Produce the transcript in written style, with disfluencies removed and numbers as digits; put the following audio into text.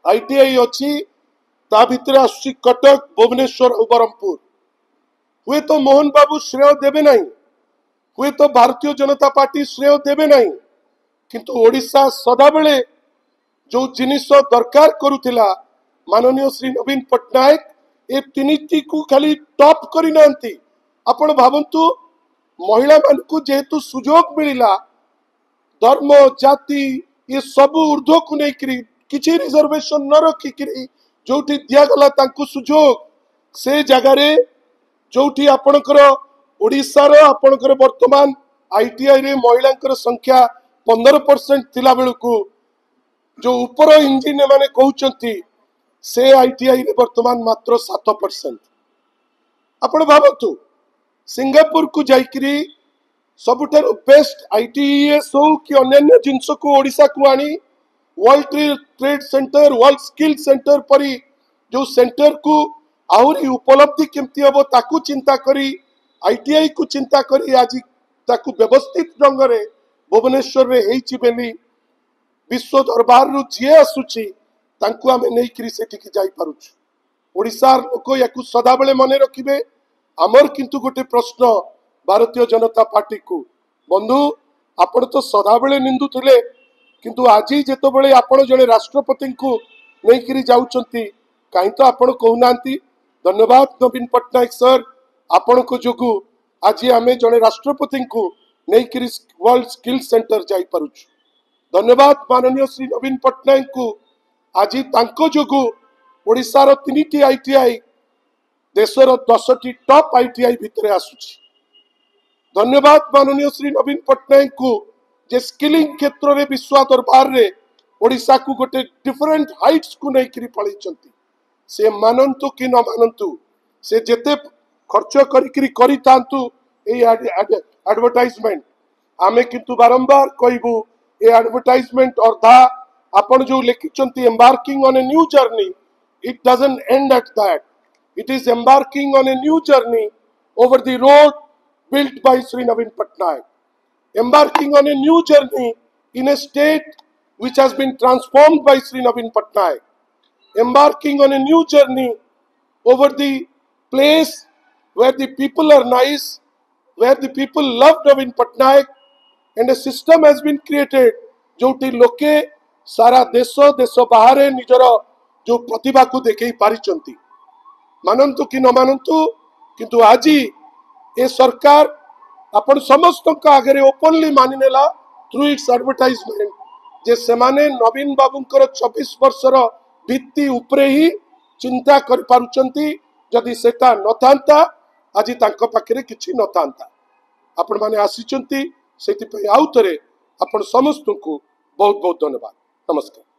ITI अच्छी ता भितर आसुची कटक भुवनेश्वर और ब्रह्मपुर हुए तो मोहन बाबू श्रेय देवे नहीं हुए तो भारतीय जनता पार्टी श्रेय देवे नहीं किंतु ओडिशा सदाबेले जो जिनिस दरकार करुथिला माननीय श्री नवीन पट्टनायक ए तीनिटी को खाली टॉप करी नांती आपण भावंतु महिला मानकु जेहेतु सुजोग मिलिला धर्म जाति ये सब ऊर्ध्व को नहीं किसी रिजर्वेशन न रखिक जो दिगला सुजोग से जगार जो आपणकर ओडिशार आपणकर वर्तमान आईटीआई रे महिला संख्या 15% थिला बेलू जो ऊपर इंजीनियर माने कहउचंती से आईटीआई रे वर्तमान मात्र 7%। आपण भावतु सिंगापुर को जाइकरी सबुठार बेस्ट आईटीएस हो कि अन्य जिनस को ओडिशा को आनी world trade centre world skill centre परी जो सेंटर को आहरी उपलब्धि केमती हम ताकू चिंता करी आईटीआई को चिंता करी आज ताकू व्यवस्थित ढंग से भुवनेश्वर रे हेची बेली विश्व दरबार रु जी आसुची तांकू आमे नै करी सेठी जाई पारुछु। ओडिसार लोक याकू सदाबेले मने रखिबे। आमर किंतु गोटे प्रश्न भारतीय जनता पार्टी को बंधु आपण तो सदाबेले निंदुथिले किंतु आज जेतबेले आपण जने राष्ट्रपति को नै करी जाउचंती काई तो आपण कहउनांती धन्यवाद नवीन पट्टनायक सर आपण को जोगु आज आमे जने राष्ट्रपति को नै करी वर्ल्ड स्किल सेंटर जाई पारुछु। धन्यवाद माननीय श्री नवीन पट्टनायक को आज तांको जोगु ओडिशार 3टी आईटीआई देशर 10टी टॉप आईटीआई भितरे आसुची। धन्यवाद माननीय श्री नवीन पट्टनायक को जे स्किलिंग क्षेत्र रे विश्व दरबार रे ओडिशा को गोटे डिफरेंट हाइट्स को नहीं करी पळैचंती से मानंतु कि न मानंतु से जेते खर्च करी तांतु ए एडवर्टाइजमेंट आमे किंतु बारंबार कहबू ए एडवर्टाइजमेंट अर्धा आपण जो लिखिचंती embarking on a new journey it doesn't end at that it is embarking on a new journey over the road built by Sri Naveen Patnaik, embarking on a new journey in a state which has been transformed by Sri Naveen Patnaik, embarking on a new journey over the place where the people are nice, where the people love Naveen Patnaik, and a system has been created जोटी लोके सारा देश देश बाहर निजर जो प्रतिभा को देखई पारिचंती मानंतु कि न मानंतु किंतु आज ए सरकार अपन समस्त आगे ओपनली मानिनेला थ्रू इट्स एडवर्टाइजमेंट जे सेमाने नवीन बाबूंकर 24 वर्षर भित्ति उपरे ही चिंता कर पारुचंती जदि सेटा नथांता आज तांको पाखरे किछि नथांता आपण माने आसीचंती सेति पे आउ थरे आपण समस्त को बहुत बहुत धन्यवाद। नमस्कार।